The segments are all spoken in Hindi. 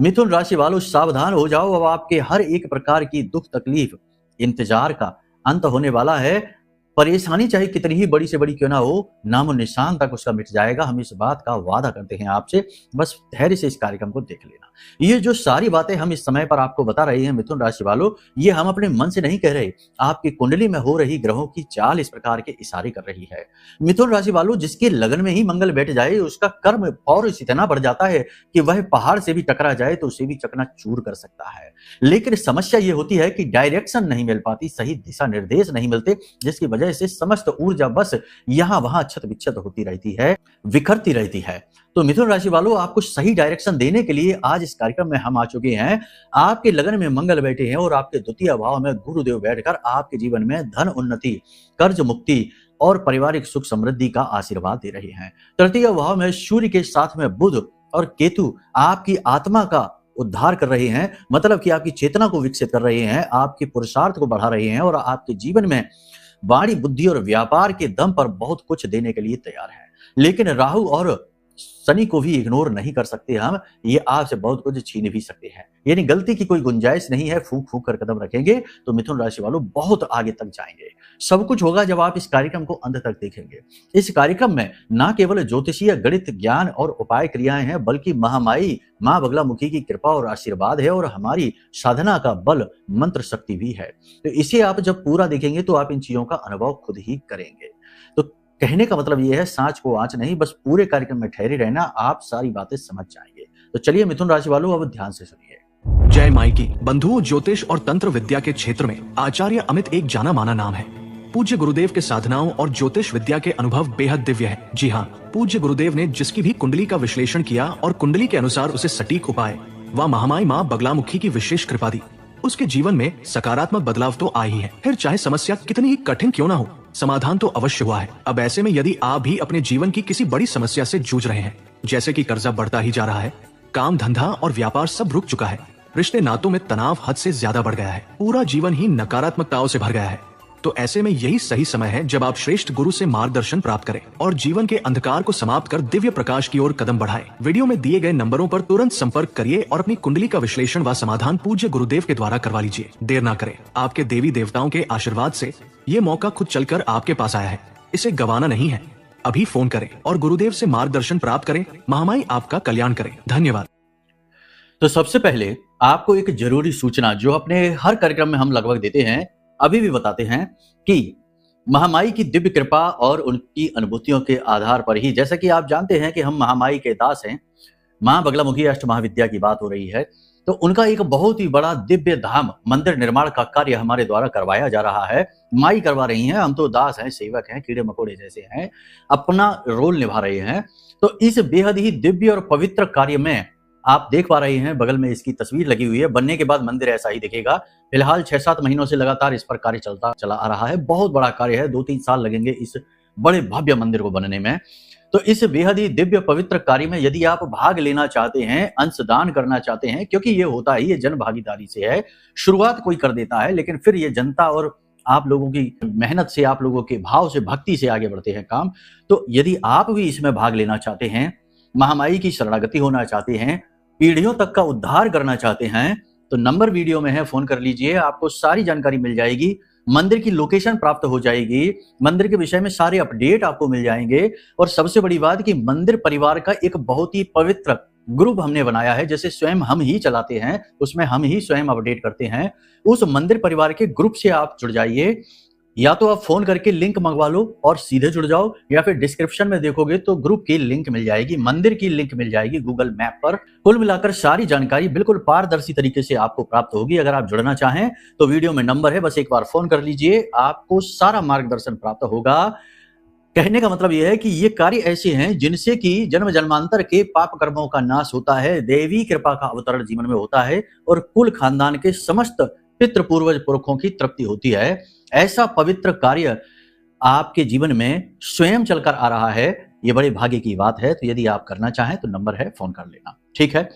मिथुन राशि वालों सावधान हो जाओ, अब आपके हर एक प्रकार की दुख तकलीफ इंतजार का अंत होने वाला है। परेशानी चाहे कितनी ही बड़ी से बड़ी क्यों ना हो, नामो निशान तक उसका मिट जाएगा। हम इस बात का वादा करते हैं आपसे, बस धैर्य से इस कार्यक्रम को देख लेना। ये जो सारी बातें हम इस समय पर आपको बता रहे हैं मिथुन राशि वालों, ये हम अपने मन से नहीं कह रहे। आपकी कुंडली में हो रही ग्रहों की चाल इस प्रकार के इशारे कर रही है। मिथुन राशि वालों, जिसके लगन में ही मंगल बैठ जाए उसका कर्म और इतना बढ़ जाता है कि वह पहाड़ से भी टकरा जाए तो उसे भी चकनाचूर कर सकता है। लेकिन समस्या ये होती है कि डायरेक्शन नहीं मिल पाती, सही दिशा निर्देश नहीं मिलते, जिसकी वजह से समस्त ऊर्जा बस यहां वहां छत विच्छत होती रहती है, बिखरती रहती है। तो मिथुन राशि वालों, आपको सही डायरेक्शन देने के लिए आज इस कार्यक्रम में हम आ चुके हैं। आपके लगन में मंगल बैठे हैं और आपके द्वितीय भाव में गुरुदेव बैठकर आपके जीवन में धन उन्नति, कर्ज मुक्ति और पारिवारिक सुख समृद्धि का आशीर्वाद दे रहे हैं। तृतीय भाव में सूर्य के साथ में बुध और केतु आपकी आत्मा का उद्धार कर रहे हैं, मतलब कि आपकी चेतना को विकसित कर रहे हैं, आपके पुरुषार्थ को बढ़ा रहे हैं और आपके जीवन में वाणी, बुद्धि और व्यापार के दम पर बहुत कुछ देने के लिए तैयार है। लेकिन राहु और शनि को भी इग्नोर नहीं कर सकते हम, ये आपसे बहुत कुछ छीन भी सकते हैं। यानी गलती की कोई गुंजाइश नहीं है। फूक फूक कर कदम रखेंगे तो मिथुन राशि वालों बहुत आगे तक जाएंगे। सब कुछ होगा जब आप इस कार्यक्रम को अंत तक देखेंगे। इस कार्यक्रम में न केवल ज्योतिषीय गणित ज्ञान और उपाय क्रियाएं हैं, बल्कि महामाई मां बगलामुखी की कृपा और आशीर्वाद है और हमारी साधना का बल मंत्र शक्ति भी है। तो इसे आप जब पूरा देखेंगे तो आप इन चीजों का अनुभव खुद ही करेंगे। तो कहने का मतलब यह है, सांच को आंच नहीं, बस पूरे कार्यक्रम में ठहरे रहना, आप सारी बातें समझ जाएंगे। तो चलिए मिथुन राशि वालों, अब ध्यान से सुनिए। जय माई की बंधुओं, ज्योतिष और तंत्र विद्या के क्षेत्र में आचार्य अमित एक जाना माना नाम है। पूज्य गुरुदेव के साधनाओं और ज्योतिष विद्या के अनुभव बेहद दिव्य है। जी हाँ, पूज्य गुरुदेव ने जिसकी भी कुंडली का विश्लेषण किया और कुंडली के अनुसार उसे सटीक उपाय व महामाई माँ बगलामुखी की विशेष कृपा दी, उसके जीवन में सकारात्मक बदलाव तो आ ही है। फिर चाहे समस्या कितनी ही कठिन क्यों ना हो, समाधान तो अवश्य हुआ है। अब ऐसे में यदि आप भी अपने जीवन की किसी बड़ी समस्या से जूझ रहे हैं, जैसे कि कर्जा बढ़ता ही जा रहा है, काम धंधा और व्यापार सब रुक चुका है, रिश्ते नातों में तनाव हद से ज्यादा बढ़ गया है, पूरा जीवन ही नकारात्मकताओं से भर गया है, तो ऐसे में यही सही समय है जब आप श्रेष्ठ गुरु से मार्गदर्शन प्राप्त करें और जीवन के अंधकार को समाप्त कर दिव्य प्रकाश की ओर कदम बढ़ाएं। वीडियो में दिए गए नंबरों पर तुरंत संपर्क करिए और अपनी कुंडली का विश्लेषण व समाधान पूज्य गुरुदेव के द्वारा करवा लीजिए। देर ना करें, आपके देवी देवताओं के आशीर्वाद से ये मौका खुद चलकर आपके पास आया है, इसे गंवाना नहीं है। अभी फोन करें और गुरुदेव से मार्गदर्शन प्राप्त करें। महामाई आपका कल्याण करें। धन्यवाद। तो सबसे पहले आपको एक जरूरी सूचना, जो अपने हर कार्यक्रम में हम लगभग देते हैं, अभी भी बताते हैं कि महामाई की दिव्य कृपा और उनकी अनुभूतियों के आधार पर ही, जैसा कि आप जानते हैं कि हम महामाई के दास हैं, मां बगलामुखी अष्ट महाविद्या की बात हो रही है, तो उनका एक बहुत ही बड़ा दिव्य धाम मंदिर निर्माण का कार्य हमारे द्वारा करवाया जा रहा है। माई करवा रही हैं, हम तो दास हैं, सेवक हैं, कीड़े मकोड़े जैसे हैं, अपना रोल निभा रहे हैं। तो इस बेहद ही दिव्य और पवित्र कार्य में आप देख पा रहे हैं, बगल में इसकी तस्वीर लगी हुई है। बनने के बाद मंदिर ऐसा ही दिखेगा। फिलहाल 6-7 महीनों से लगातार इस पर कार्य चला आ रहा है। बहुत बड़ा कार्य है, 2-3 साल लगेंगे इस बड़े भव्य मंदिर को बनने में। तो इस बेहद ही दिव्य पवित्र कार्य में यदि आप भाग लेना चाहते हैं, अंशदान करना चाहते हैं, क्योंकि ये होता ही, ये जन भागीदारी से है। शुरुआत कोई कर देता है, लेकिन फिर ये जनता और आप लोगों की मेहनत से, आप लोगों के भाव से, भक्ति से आगे बढ़ते हैं काम। तो यदि आप भी इसमें भाग लेना चाहते हैं, महामाई की शरणागति होना चाहते हैं, पीढ़ियों तक का उद्धार करना चाहते हैं, तो नंबर वीडियो में है, फोन कर लीजिए, आपको सारी जानकारी मिल जाएगी। मंदिर की लोकेशन प्राप्त हो जाएगी, मंदिर के विषय में सारे अपडेट आपको मिल जाएंगे। और सबसे बड़ी बात कि मंदिर परिवार का एक बहुत ही पवित्र ग्रुप हमने बनाया है, जैसे स्वयं हम ही चलाते हैं, उसमें हम ही स्वयं अपडेट करते हैं। उस मंदिर परिवार के ग्रुप से आप जुड़ जाइए, या तो आप फोन करके लिंक मंगवा लो और सीधे जुड़ जाओ, या फिर डिस्क्रिप्शन में देखोगे तो ग्रुप की लिंक मिल जाएगी, मंदिर की लिंक मिल जाएगी गूगल मैप पर। कुल मिलाकर सारी जानकारी बिल्कुल पारदर्शी तरीके से आपको प्राप्त होगी। अगर आप जुड़ना चाहें तो वीडियो में नंबर है, बस एक बार फोन कर लीजिए, आपको सारा मार्गदर्शन प्राप्त होगा। कहने का मतलब यह है कि ये कार्य ऐसे हैं जिनसे कि जन्म जन्मांतर के पाप कर्मों का नाश होता है, देवी कृपा का अवतरण जीवन में होता है और कुल खानदान के समस्त पितृ पूर्वज पुरखों की तृप्ति होती है। ऐसा पवित्र कार्य आपके जीवन में स्वयं चलकर आ रहा है, ये बड़े भाग्य की बात है। तो यदि आप करना चाहें तो नंबर है, फोन कर लेना। ठीक है,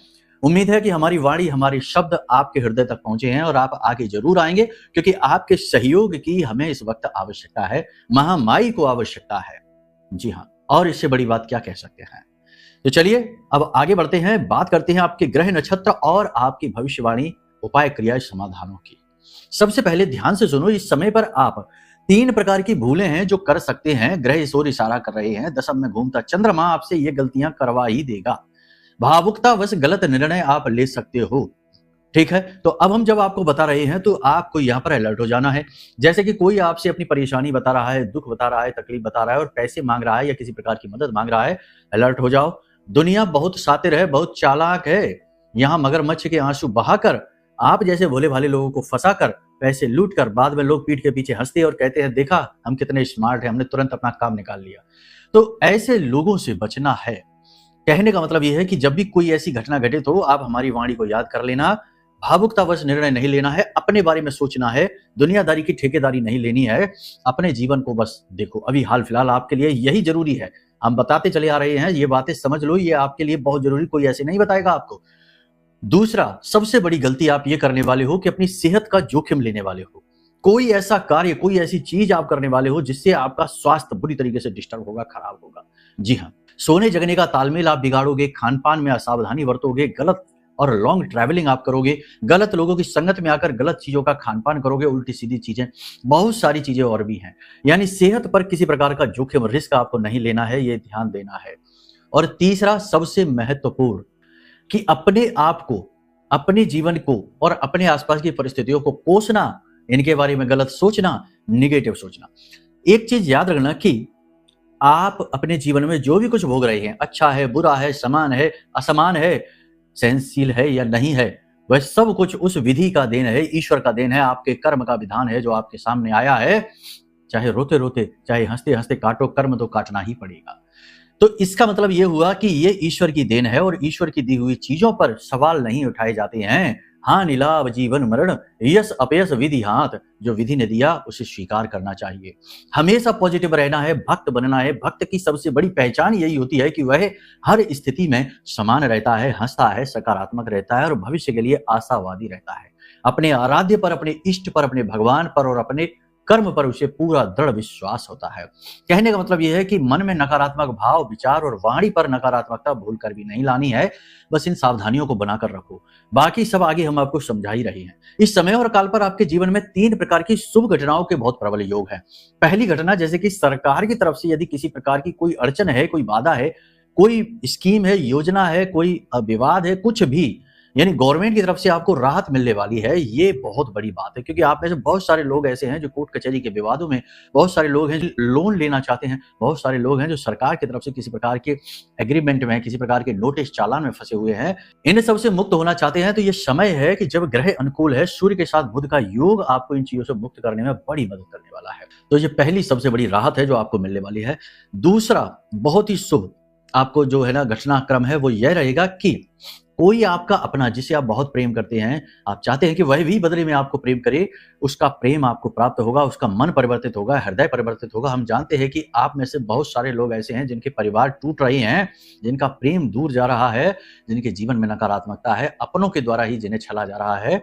उम्मीद है कि हमारी वाणी, हमारे शब्द आपके हृदय तक पहुंचे हैं और आप आगे जरूर आएंगे, क्योंकि आपके सहयोग की हमें इस वक्त आवश्यकता है, महामाई को आवश्यकता है। जी हाँ, और इससे बड़ी बात क्या कह सकते हैं। तो चलिए अब आगे बढ़ते हैं, बात करते हैं आपके ग्रह नक्षत्र और आपकी भविष्यवाणी उपाय क्रिया समाधानों की। सबसे पहले ध्यान से सुनो, इस समय पर आप 3 प्रकार की भूलें हैं जो कर सकते हैं। ग्रह इस ओर इशारा कर रहे हैं, दशम में घूमता चंद्रमा आपसे ये गलतियां करवा ही देगा। भावुकतावश गलत निर्णय आप ले सकते हो। ठीक है, तो अब हम जब आपको बता रहे हैं तो आपको यहाँ पर अलर्ट हो जाना है। जैसे कि कोई आपसे अपनी परेशानी बता रहा है, दुख बता रहा है, तकलीफ बता रहा है और पैसे मांग रहा है या किसी प्रकार की मदद मांग रहा है, अलर्ट हो जाओ। दुनिया बहुत शातिर है, बहुत चालाक है। यहाँ मगरमच्छ के आंसू बहाकर आप जैसे भोले भाले लोगों को फंसाकर पैसे लूट कर बाद में लोग पीठ के पीछे हंसते और कहते हैं देखा हम कितने स्मार्ट हैं, हमने तुरंत अपना काम निकाल लिया। तो ऐसे लोगों से बचना है। कहने का मतलब यह है कि जब भी कोई ऐसी घटना घटित हो, आप हमारी वाणी को याद कर लेना। भावुकतावश निर्णय नहीं लेना है, अपने बारे में सोचना है, दुनियादारी की ठेकेदारी नहीं लेनी है, अपने जीवन को बस देखो। अभी हाल फिलहाल आपके लिए यही जरूरी है। हम बताते चले आ रहे हैं, ये बातें समझ लो, ये आपके लिए बहुत जरूरी, कोई ऐसे नहीं बताएगा आपको। दूसरा, सबसे बड़ी गलती आप ये करने वाले हो कि अपनी सेहत का जोखिम लेने वाले हो। कोई ऐसा कार्य, कोई ऐसी चीज आप करने वाले हो जिससे आपका स्वास्थ्य बुरी तरीके से डिस्टर्ब होगा, खराब होगा। जी हाँ, सोने जगने का तालमेल आप बिगाड़ोगे, खान पान में असावधानी बरतोगे, गलत और लॉन्ग ट्रैवलिंग आप करोगे, गलत लोगों की संगत में आकर गलत चीजों का खान पान करोगे, उल्टी सीधी चीजें, बहुत सारी चीजें और भी हैं। यानी सेहत पर किसी प्रकार का जोखिम, रिस्क आपको नहीं लेना है, ये ध्यान देना है। और तीसरा, सबसे महत्वपूर्ण, कि अपने आप को, अपने जीवन को और अपने आसपास की परिस्थितियों को कोसना, इनके बारे में गलत सोचना, निगेटिव सोचना। एक चीज याद रखना कि आप अपने जीवन में जो भी कुछ भोग रहे हैं, अच्छा है, बुरा है, समान है, असमान है, सहनशील है या नहीं है, वह सब कुछ उस विधि का देन है, ईश्वर का देन है, आपके कर्म का विधान है जो आपके सामने आया है। चाहे रोते रोते, चाहे हंसते हंसते काटो, कर्म तो काटना ही पड़ेगा। तो इसका मतलब यह हुआ कि ये ईश्वर की देन है और ईश्वर की दी हुई चीजों पर सवाल नहीं उठाए जाते हैं। हानि लाभ जीवन मरण, यश अपयश विधि हाथ, जो विधि ने दिया उसे स्वीकार करना चाहिए। हमेशा पॉजिटिव रहना है, भक्त बनना है। भक्त की सबसे बड़ी पहचान यही होती है कि वह हर स्थिति में समान रहता है, हंसता है, सकारात्मक रहता है और भविष्य के लिए आशावादी रहता है। अपने आराध्य पर, अपने इष्ट पर, अपने भगवान पर और अपने कर्म पर उसे पूरा दृढ़ विश्वास होता है। कहने का मतलब यह है कि मन में नकारात्मक भाव, विचार और वाणी पर नकारात्मकता भूल कर भी नहीं लानी है। बस इन सावधानियों को बनाकर रखो, बाकी सब आगे हम आपको समझा ही रहे हैं। इस समय और काल पर आपके जीवन में 3 प्रकार की शुभ घटनाओं के बहुत प्रबल योग है। पहली घटना, जैसे कि सरकार की तरफ से यदि किसी प्रकार की कोई अड़चन है, कोई बाधा है, कोई स्कीम है, योजना है, कोई विवाद है, कुछ भी, यानी गवर्नमेंट की तरफ से आपको राहत मिलने वाली है। ये बहुत बड़ी बात है, क्योंकि आप में से बहुत सारे लोग ऐसे हैं जो कोर्ट कचहरी के विवादों में, बहुत सारे लोग हैं जो लोन लेना चाहते हैं, बहुत सारे लोग हैं जो सरकार की तरफ से किसी प्रकार के एग्रीमेंट में, किसी प्रकार के नोटिस चालान में फंसे हुए हैं। इन सब से मुक्त होना चाहते हैं। तो ये समय है कि जब ग्रह अनुकूल है, सूर्य के साथ बुध का योग आपको इन चीजों से मुक्त करने में बड़ी मदद करने वाला है। तो ये पहली सबसे बड़ी राहत है जो आपको मिलने वाली है। दूसरा, बहुत ही शुभ आपको जो है ना घटनाक्रम है, वो यह रहेगा कि कोई आपका अपना जिसे आप बहुत प्रेम करते हैं, आप चाहते हैं कि वह भी बदले में आपको प्रेम करे, उसका प्रेम आपको प्राप्त होगा, उसका मन परिवर्तित होगा, हृदय परिवर्तित होगा। हम जानते हैं कि आप में से बहुत सारे लोग ऐसे हैं जिनके परिवार टूट रहे हैं, जिनका प्रेम दूर जा रहा है, जिनके जीवन में नकारात्मकता है, अपनों के द्वारा ही जिन्हें छला जा रहा है,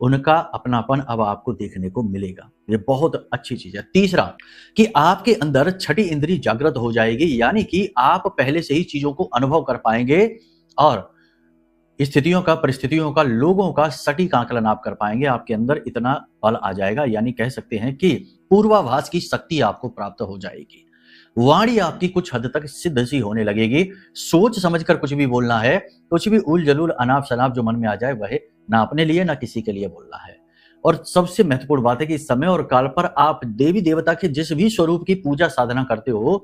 उनका अपनापन अब आपको देखने को मिलेगा। ये बहुत अच्छी चीज है। तीसरा, कि आपके अंदर छठी इंद्री जागृत हो जाएगी, यानी कि आप पहले से ही चीजों को अनुभव कर पाएंगे और स्थितियों का, परिस्थितियों का, लोगों का सटीक आकलन आप कर पाएंगे। आपके अंदर इतना बल आ जाएगा, यानी कह सकते हैं कि पूर्वाभास की शक्ति आपको प्राप्त हो जाएगी। वाणी आपकी कुछ हद तक सिद्ध सी होने लगेगी। सोच समझकर कुछ भी बोलना है, कुछ भी उल जलूल अनाप शनाप जो मन में आ जाए वह ना अपने लिए ना किसी के लिए बोलना है। और सबसे महत्वपूर्ण बात है कि इस समय और काल पर आप देवी देवता के जिस भी स्वरूप की पूजा साधना करते हो,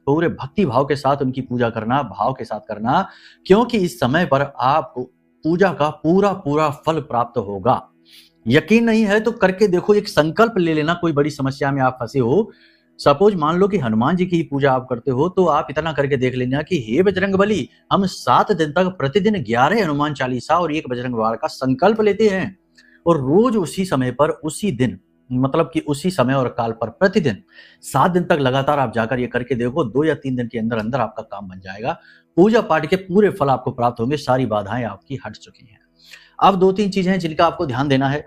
पूरे भक्ति भाव के साथ उनकी पूजा करना, भाव के साथ करना, क्योंकि इस समय पर आपको पूजा का पूरा पूरा फल प्राप्त होगा। यकीन नहीं है तो करके देखो, एक संकल्प ले लेना। कोई बड़ी समस्या में आप फंसे हो, सपोज मान लो कि हनुमान जी की पूजा आप करते हो, तो आप इतना करके देख लेना कि हे बजरंगबली, हम 7 दिन तक प्रतिदिन 11 हनुमान चालीसा और 1 बजरंग बाण का संकल्प लेते हैं और रोज उसी समय पर, उसी दिन, मतलब कि उसी समय और काल पर प्रतिदिन 7 दिन तक लगातार आप जाकर ये करके देखो। 2 या 3 दिन के अंदर अंदर आपका काम बन जाएगा। पूजा पाठ के पूरे फल आपको प्राप्त होंगे। सारी बाधाएं आपकी हट चुकी हैं। अब 2-3 चीजें हैं जिनका आपको ध्यान देना है।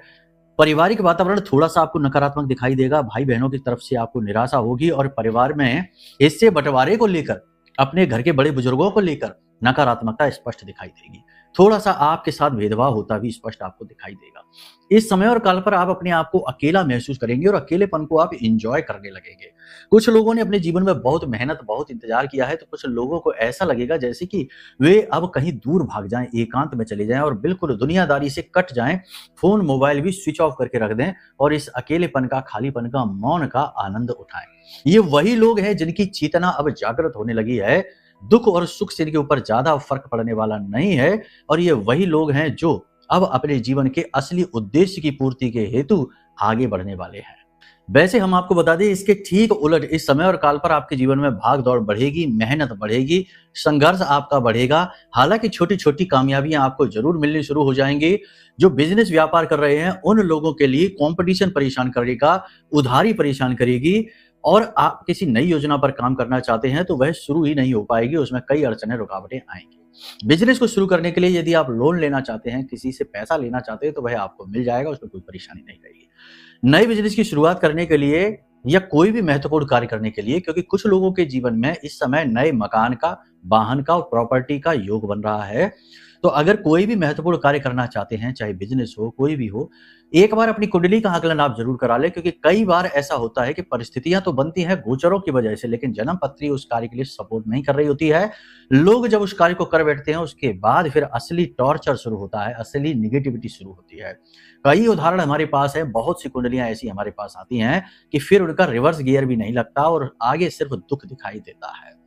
पारिवारिक वातावरण थोड़ा सा आपको नकारात्मक दिखाई देगा। भाई बहनों की तरफ से आपको निराशा होगी और परिवार में हिस्से बंटवारे को लेकर, अपने घर के बड़े बुजुर्गों को लेकर नकारात्मकता स्पष्ट दिखाई देगी। थोड़ा सा आपके साथ भेदभाव होता भी स्पष्ट आपको दिखाई देगा। इस समय और काल पर आप अपने आप को अकेला महसूस करेंगे और अकेलेपन को आप एंजॉय करने लगेंगे। कुछ लोगों ने अपने जीवन में बहुत मेहनत, बहुत इंतजार किया है, तो कुछ लोगों को ऐसा लगेगा जैसे कि वे अब कहीं दूर भाग जाएं, एकांत में चले जाएं और बिल्कुल दुनियादारी से कट जाएं, फोन मोबाइल भी स्विच ऑफ करके रख दें और इस अकेलेपन का, खालीपन का, मौन का आनंद उठाएं। ये वही लोग हैं जिनकी चेतना अब जागृत होने लगी है। दुख और सुख से इनके ऊपर ज्यादा फर्क पड़ने वाला नहीं है और ये वही लोग हैं जो अब अपने जीवन के असली उद्देश्य की पूर्ति के हेतु आगे बढ़ने वाले हैं। वैसे हम आपको बता दें, इसके ठीक उलट इस समय और काल पर आपके जीवन में भाग दौड़ बढ़ेगी, मेहनत बढ़ेगी, संघर्ष आपका बढ़ेगा। हालांकि छोटी छोटी कामयाबियां आपको जरूर मिलनी शुरू हो जाएंगी। जो बिजनेस व्यापार कर रहे हैं उन लोगों के लिए कंपटीशन परेशान करेगा, उधारी परेशान करेगी और आप किसी नई योजना पर काम करना चाहते हैं तो वह शुरू ही नहीं हो पाएगी, उसमें कई अड़चनें, रुकावटें आएंगी। बिजनेस को शुरू करने के लिए यदि आप लोन लेना चाहते हैं, किसी से पैसा लेना चाहते हैं तो वह आपको मिल जाएगा, उसमें कोई परेशानी नहीं रहेगी। नए बिजनेस की शुरुआत करने के लिए या कोई भी महत्वपूर्ण कार्य करने के लिए, क्योंकि कुछ लोगों के जीवन में इस समय नए मकान का, वाहन का और प्रॉपर्टी का योग बन रहा है, तो अगर कोई भी महत्वपूर्ण कार्य करना चाहते हैं, चाहे बिजनेस हो, कोई भी हो, एक बार अपनी कुंडली का आकलन आप जरूर करा लें, क्योंकि कई बार ऐसा होता है कि परिस्थितियां तो बनती हैं गोचरों की वजह से, लेकिन जन्म पत्री उस कार्य के लिए सपोर्ट नहीं कर रही होती है। लोग जब उस कार्य को कर बैठते हैं उसके बाद फिर असली टॉर्चर शुरू होता है, असली निगेटिविटी शुरू होती है। कई उदाहरण हमारे पास है, बहुत सी कुंडलियां ऐसी हमारे पास आती हैं कि फिर उनका रिवर्स गियर भी नहीं लगता और आगे सिर्फ दुख दिखाई देता है।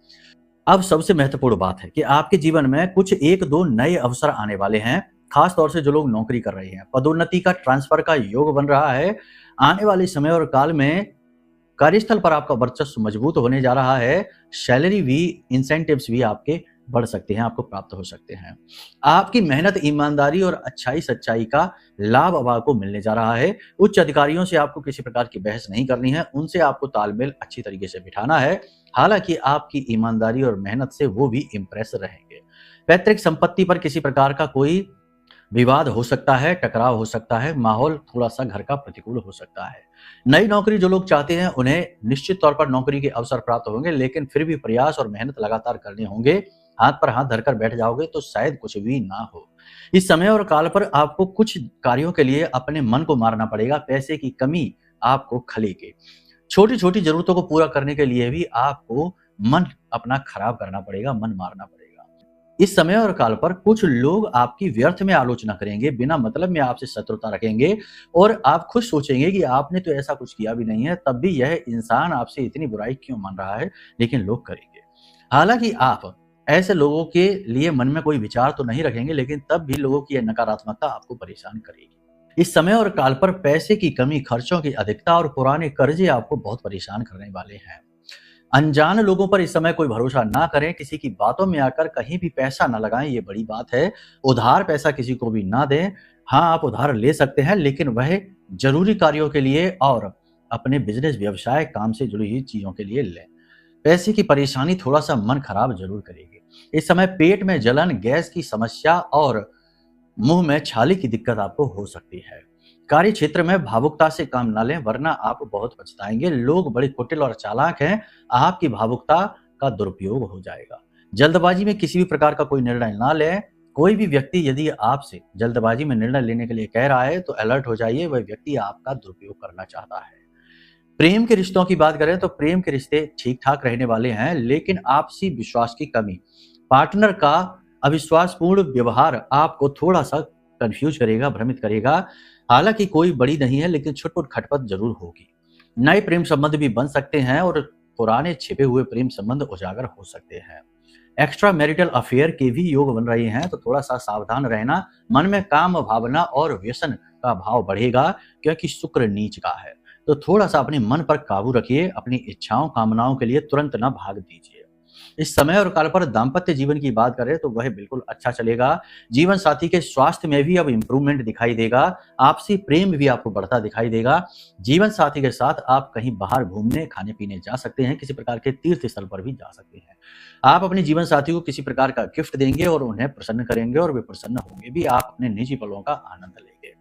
अब सबसे महत्वपूर्ण बात है कि आपके जीवन में कुछ 1-2 नए अवसर आने वाले हैं, खास तौर से जो लोग नौकरी कर रहे हैं। पदोन्नति का, ट्रांसफर का योग बन रहा है। आने वाले समय और काल में कार्यस्थल पर आपका वर्चस्व मजबूत होने जा रहा है। सैलरी भी, इंसेंटिव्स भी आपके बढ़ सकते हैं, आपको प्राप्त हो सकते हैं। आपकी मेहनत, ईमानदारी और अच्छाई सच्चाई का लाभ अब आपको मिलने जा रहा है। उच्च अधिकारियों से आपको किसी प्रकार की बहस नहीं करनी है, उनसे आपको तालमेल अच्छी तरीके से बिठाना है। हालांकि आपकी ईमानदारी और मेहनत से वो भी इम्प्रेस रहेंगे। पैतृक संपत्ति पर किसी प्रकार का कोई विवाद हो सकता है, टकराव हो सकता है, माहौल थोड़ा सा घर का प्रतिकूल हो सकता है। नई नौकरी जो लोग चाहते हैं उन्हें निश्चित तौर पर नौकरी के अवसर प्राप्त होंगे, लेकिन फिर भी प्रयास और मेहनत लगातार करने होंगे। हाथ पर हाथ धरकर बैठ जाओगे तो शायद कुछ भी ना हो। इस समय और काल पर आपको कुछ कार्यों के लिए अपने मन को मारना पड़ेगा। पैसे की कमी आपको खलेगी। छोटी छोटी जरूरतों को पूरा करने के लिए भी आपको मन अपना खराब करना पड़ेगा, मन मारना पड़ेगा। इस समय और काल पर कुछ लोग आपकी व्यर्थ में आलोचना करेंगे, बिना मतलब में आपसे शत्रुता रखेंगे और आप खुद सोचेंगे कि आपने तो ऐसा कुछ किया भी नहीं है, तब भी यह इंसान आपसे इतनी बुराई क्यों मान रहा है, लेकिन लोग करेंगे। हालांकि आप ऐसे लोगों के लिए मन में कोई विचार तो नहीं रखेंगे, लेकिन तब भी लोगों की यह नकारात्मकता आपको परेशान करेगी। इस समय और काल पर पैसे की कमी, खर्चों की अधिकता और पुराने कर्जे आपको बहुत परेशान करने वाले हैं। अनजान लोगों पर इस समय कोई भरोसा ना करें, किसी की बातों में आकर कहीं भी पैसा ना लगाएं, ये बड़ी बात है। उधार पैसा किसी को भी ना दें। हाँ, आप उधार ले सकते हैं, लेकिन वह जरूरी कार्यों के लिए और अपने बिजनेस, व्यवसाय, काम से जुड़ी हुई चीजों के लिए लें। पैसे की परेशानी थोड़ा सा मन खराब जरूर करेगी। इस समय पेट में जलन, गैस की समस्या और मुंह में छाले की दिक्कत आपको हो सकती है। कार्य क्षेत्र में भावुकता से काम ना लें, वरना आप बहुत पछताएंगे। लोग बड़े कुटिल और चालाक हैं, आपकी भावुकता का दुरुपयोग हो जाएगा। जल्दबाजी में किसी भी प्रकार का कोई निर्णय ना लें। कोई भी व्यक्ति यदि आपसे जल्दबाजी में निर्णय लेने के लिए कह रहा है तो अलर्ट हो जाइए, वह व्यक्ति आपका दुरुपयोग करना चाहता है। प्रेम के रिश्तों की बात करें तो प्रेम के रिश्ते ठीक ठाक रहने वाले हैं, लेकिन आपसी विश्वास की कमी, पार्टनर का अविश्वासपूर्ण व्यवहार आपको थोड़ा सा कंफ्यूज करेगा, भ्रमित करेगा। हालांकि कोई बड़ी नहीं है, लेकिन छुटपुट खटपट जरूर होगी। नए प्रेम संबंध भी बन सकते हैं और पुराने छिपे हुए प्रेम संबंध उजागर हो सकते हैं। एक्स्ट्रा मैरिटल अफेयर के भी योग बन रहे हैं, तो थोड़ा सा सावधान रहना। मन में काम भावना और व्यसन का भाव बढ़ेगा, क्योंकि शुक्र नीच का है। तो थोड़ा सा अपने मन पर काबू रखिए। अपनी इच्छाओं, कामनाओं के लिए तुरंत ना भाग दीजिए। इस समय और काल पर दाम्पत्य जीवन की बात करें तो वह बिल्कुल अच्छा चलेगा। जीवन साथी के स्वास्थ्य में भी अब इंप्रूवमेंट दिखाई देगा। आपसी प्रेम भी आपको बढ़ता दिखाई देगा। जीवन साथी के साथ आप कहीं बाहर घूमने, खाने पीने जा सकते हैं, किसी प्रकार के तीर्थ स्थल पर भी जा सकते हैं। आप अपने जीवन साथी को किसी प्रकार का गिफ्ट देंगे और उन्हें प्रसन्न करेंगे और वे प्रसन्न होंगे भी। आप अपने निजी पलों का आनंद लेंगे।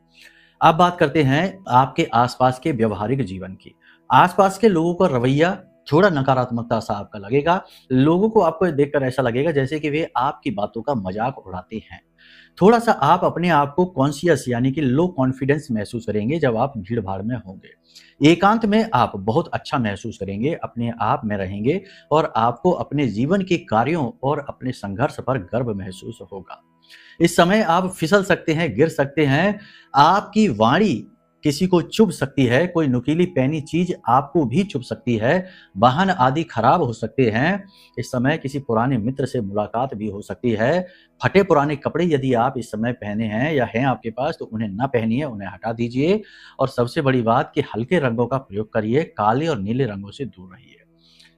अब बात करते हैं आपके आसपास के व्यवहारिक जीवन की। आसपास के लोगों का रवैया थोड़ा नकारात्मकता सा आपका लगेगा। लोगों को आपको देखकर ऐसा लगेगा जैसे कि वे आपकी बातों का मज़ाक उड़ाते हैं। थोड़ा-सा आप अपने आप को कॉन्शियस यानी कि लो कॉन्फिडेंस महसूस करेंगे जब आप भीड़-भाड़ में होंगे। एकांत में आप बहुत अच्छा महसूस करेंगे, अपने आप में रहेंगे और आपको अपने जीवन के कार्यों और अपने संघर्ष पर गर्व महसूस होगा। इस समय आप फिसल सकते हैं, गिर सकते हैं, आपकी वाणी किसी को चुभ सकती है, कोई नुकीली पैनी चीज़ आपको भी चुभ सकती है, वाहन आदि खराब हो सकते हैं। इस समय किसी पुराने मित्र से मुलाकात भी हो सकती है। फटे पुराने कपड़े यदि आप इस समय पहने हैं या हैं आपके पास तो उन्हें ना पहनिए, उन्हें हटा दीजिए और सबसे बड़ी बात कि हल्के रंगों का प्रयोग करिए, काले और नीले रंगों से दूर रहिए।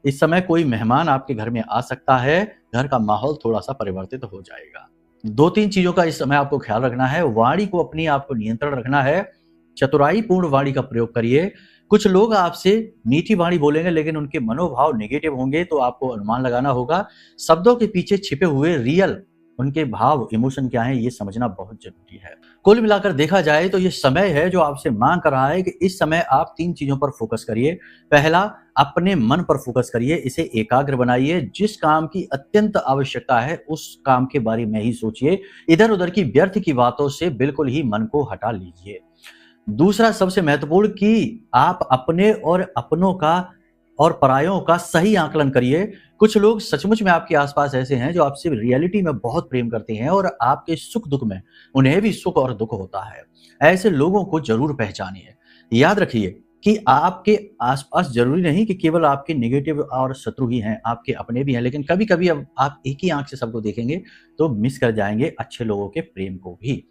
इस समय कोई मेहमान आपके घर में आ सकता है, घर का माहौल थोड़ा-सा परिवर्तित हो जाएगा। 2-3 चीज़ों का इस समय आपको ख्याल रखना है, वाणी को अपनी आपको नियंत्रण रखना है, चतुराईपूर्ण वाणी का प्रयोग करिए। कुछ लोग आपसे मीठी वाणी बोलेंगे लेकिन उनके मनोभाव नेगेटिव होंगे तो आपको अनुमान लगाना होगा। शब्दों के पीछे छिपे हुए रियल उनके भाव, इमोशन क्या हैं ये समझना बहुत ज़रूरी है। कुल मिलाकर देखा जाए तो ये समय है जो आपसे माँग कर रहा है कि इस समय आप 3 चीज़ों पर फ़ोकस करिए। पहला, अपने मन पर फ़ोकस करिए, इसे एकाग्र बनाइए। जिस काम की अत्यंत आवश्यकता है उस काम के बारे में ही सोचिए। इधर-उधर की व्यर्थ की बातों से बिल्कुल ही मन को हटा लीजिए। दूसरा सबसे महत्वपूर्ण कि आप अपने और अपनों का और परायों का सही आकलन करिए। कुछ लोग सचमुच में आपके आस-पास ऐसे हैं जो आपसे रियलिटी में बहुत प्रेम करते हैं और आपके सुख-दुख में उन्हें भी सुख और दुख होता है। ऐसे लोगों को ज़रूर पहचानिए। याद रखिए कि आपके आस-पास ज़रूरी नहीं कि केवल आपके नेगेटिव और शत्रु ही हैं, आपके अपने भी हैं, लेकिन कभी-कभी अब आप एक ही आँख से सबको देखेंगे तो मिस कर जाएँगे अच्छे लोगों के प्रेम को भी।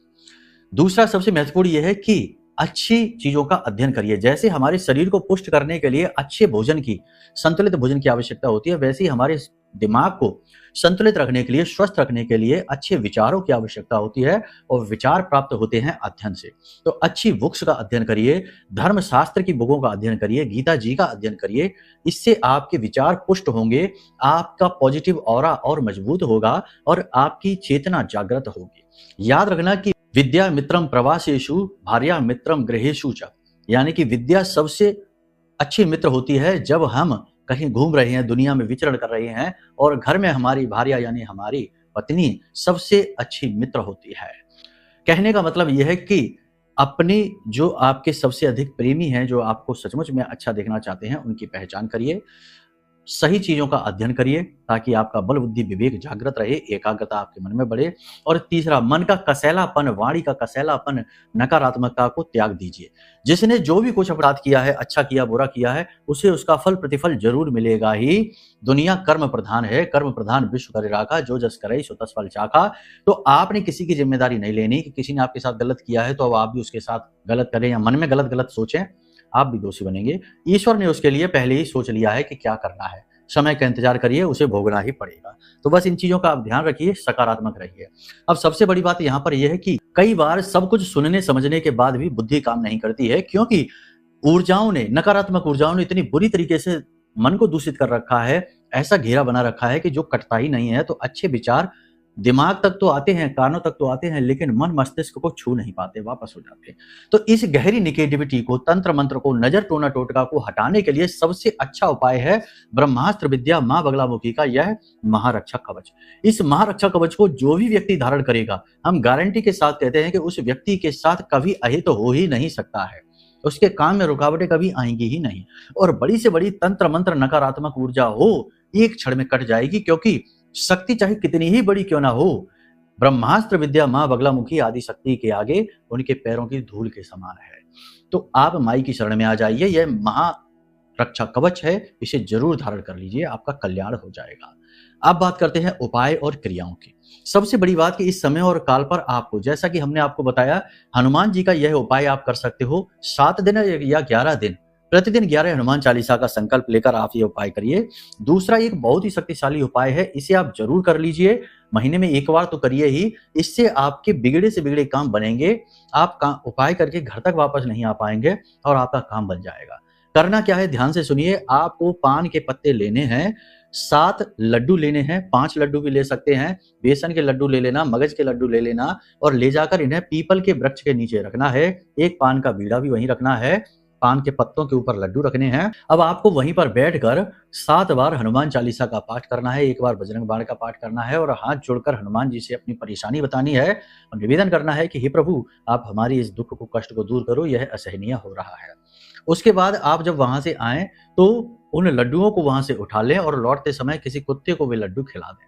दूसरा सबसे महत्वपूर्ण ये है कि अच्छी चीज़ों का अध्ययन करिए। जैसे हमारे शरीर को पुष्ट करने के लिए अच्छे भोजन की, संतुलित भोजन की आवश्यकता होती है, वैसे ही हमारे दिमाग को संतुलित रखने के लिए, स्वस्थ रखने के लिए अच्छे विचारों की आवश्यकता होती है और विचार प्राप्त होते हैं अध्ययन से। तो अच्छी बुक्स का अध्ययन करिए, धर्मशास्त्र की बुकों का अध्ययन करिए, गीता जी का अध्ययन करिए। इससे आपके विचार पुष्ट होंगे, आपका पॉजिटिव ऑरा और मजबूत होगा और आपकी चेतना जागृत होगी। याद रखना कि विद्या मित्रम प्रवासेषु भार्या मित्रम गृहेषु च, यानी कि विद्या सबसे अच्छी मित्र होती है जब हम कहीं घूम रहे हैं, दुनिया में विचरण कर रहे हैं और घर में हमारी भार्या यानी हमारी पत्नी सबसे अच्छी मित्र होती है। कहने का मतलब यह है कि अपनी जो आपके सबसे अधिक प्रेमी हैं, जो आपको सचमुच में अच्छा देखना चाहते हैं, उनकी पहचान करिए। सही चीज़ों का अध्ययन करिए ताकि आपका बल, बुद्धि, विवेक जागृत रहे, एकाग्रता आपके मन में बढ़े। और तीसरा, मन का कसैलापन, वाणी का कसैलापन, नकारात्मकता को त्याग दीजिए। जिसने जो भी कुछ अपराध किया है, अच्छा किया, बुरा किया है, उसे उसका फल प्रतिफल ज़रूर मिलेगा ही। दुनिया कर्म प्रधान है, कर्म प्रधान विश्व करे राखा, जो जस करई सो तस फल चाखा। तो आपने किसी की ज़िम्मेदारी नहीं लेनी कि किसी ने आपके साथ गलत किया है तो अब आप भी उसके साथ गलत करें या मन में गलत-गलत सोचें, आप भी दोषी बनेंगे। ईश्वर ने उसके लिए पहले ही सोच लिया है कि क्या करना है। समय का इंतजार करिए, उसे भोगना ही पड़ेगा। तो बस इन चीज़ों का आप ध्यान रखिए, सकारात्मक रहिए। अब सबसे बड़ी बात यहाँ पर यह है कि कई बार सब कुछ सुनने समझने के बाद भी बुद्धि काम नहीं करती है, क्योंकि नकारात्मक ऊर्जाओं ने इतनी बुरी तरीके से मन को दूषित कर रखा है, ऐसा घेरा बना रखा है कि जो कटता ही नहीं है। तो अच्छे विचार दिमाग तक तो आते हैं, कानों तक तो आते हैं, लेकिन मन मस्तिष्क को छू नहीं पाते, वापस हो जाते हैं। तो इस गहरी नेगेटिविटी को, तंत्र मंत्र को, नजर टोना टोटका को हटाने के लिए सबसे अच्छा उपाय है ब्रह्मास्त्र विद्या माँ बगलामुखी का यह महारक्षा कवच। इस महारक्षा कवच को जो भी व्यक्ति धारण करेगा, हम गारंटी के साथ कहते हैं कि उस व्यक्ति के साथ कभी अहित हो ही नहीं सकता है। उसके काम में रुकावटें कभी आएंगी ही नहीं और बड़ी से बड़ी तंत्र मंत्र नकारात्मक ऊर्जा हो, एक क्षण में कट जाएगी, क्योंकि शक्ति चाहे कितनी ही बड़ी क्यों ना हो, ब्रह्मास्त्र विद्या माँ बगलामुखी आदि शक्ति के आगे उनके पैरों की धूल के समान है। तो आप माई की शरण में आ जाइए, यह महारक्षा कवच है, इसे जरूर धारण कर लीजिए, आपका कल्याण हो जाएगा। अब बात करते हैं उपाय और क्रियाओं की। सबसे बड़ी बात कि इस समय और काल पर आपको, जैसा कि हमने आपको बताया, हनुमान जी का यह उपाय आप कर सकते हो। 7 दिन या 11 दिन प्रतिदिन 11 हनुमान चालीसा का संकल्प लेकर आप ये उपाय करिए। दूसरा एक बहुत ही शक्तिशाली उपाय है, इसे आप जरूर कर लीजिए, महीने में एक बार तो करिए ही। इससे आपके बिगड़े से बिगड़े काम बनेंगे, आप उपाय करके घर तक वापस नहीं आ पाएंगे और आपका काम बन जाएगा। करना क्या है, ध्यान से सुनिए। आपको पान के पत्ते लेने हैं, 7 लड्डू लेने हैं, 5 लड्डू भी ले सकते हैं, बेसन के लड्डू ले लेना, मगज के लड्डू ले लेना और ले जाकर इन्हें पीपल के वृक्ष के नीचे रखना है। एक पान का बीड़ा भी वहीं रखना है पान के पत्तों के ऊपर लड्डू रखने हैं। अब आपको वहीं पर बैठकर 7 बार हनुमान चालीसा का पाठ करना है, 1 बार बजरंग बाण का पाठ करना है और हाथ जोड़कर हनुमान जी से अपनी परेशानी बतानी है और निवेदन करना है कि हे प्रभु, आप हमारी इस दुख को, कष्ट को दूर करो, यह असहनीय हो रहा है। उसके बाद आप जब वहां से आएं तो उन लड्डुओं को वहां से उठा लें और लौटते समय किसी कुत्ते को वे लड्डू खिला दें।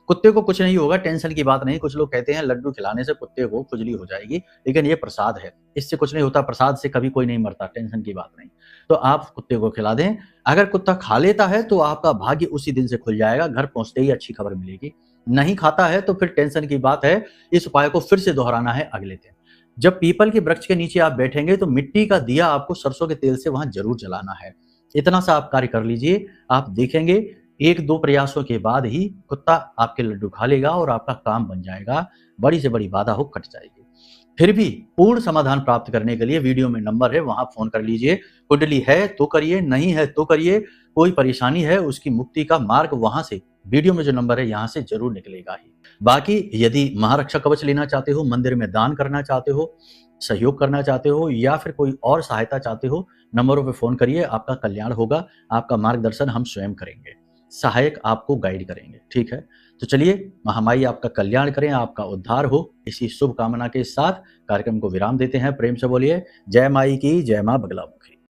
कुत्ते को कुछ नहीं होगा, टेंशन की बात नहीं। कुछ लोग कहते हैं लड्डू खिलाने से कुत्ते को खुजली हो जाएगी, लेकिन ये प्रसाद है, इससे कुछ नहीं होता। प्रसाद से कभी कोई नहीं मरता, टेंशन की बात नहीं। तो आप कुत्ते को खिला दें। अगर कुत्ता खा लेता है तो आपका भाग्य उसी दिन से खुल जाएगा, घर पहुंचते ही अच्छी खबर मिलेगी। नहीं खाता है तो फिर टेंशन की बात है। इस उपाय को फिर से दोहराना है अगले दिन। जब पीपल के वृक्ष के नीचे आप बैठेंगे तो मिट्टी का दिया आपको सरसों के तेल से वहां जरूर जलाना है। इतना सा आप कार्य कर लीजिए, आप देखेंगे 1-2 प्रयासों के बाद ही कुत्ता आपके लड्डू खा लेगा और आपका काम बन जाएगा। बड़ी से बड़ी बाधा हो कट जाएगी। फिर भी पूर्ण समाधान प्राप्त करने के लिए वीडियो में नंबर है, वहां फोन कर लीजिए। कुंडली है तो करिए, नहीं है तो करिए। कोई परेशानी है उसकी मुक्ति का मार्ग वहां से, वीडियो में जो नंबर है यहां से जरूर निकलेगा ही। बाकी यदि महारक्षा कवच लेना चाहते हो, मंदिर में दान करना चाहते हो, सहयोग करना चाहते हो या फिर कोई और सहायता चाहते हो, नंबरों पे फोन करिए। आपका कल्याण होगा, आपका मार्गदर्शन हम स्वयं करेंगे, सहायक आपको गाइड करेंगे। ठीक है, तो चलिए, महामाई आपका कल्याण करें, आपका उद्धार हो। इसी शुभ कामना के साथ कार्यक्रम को विराम देते हैं। प्रेम से बोलिए जय माई की, जय मां बगलामुखी।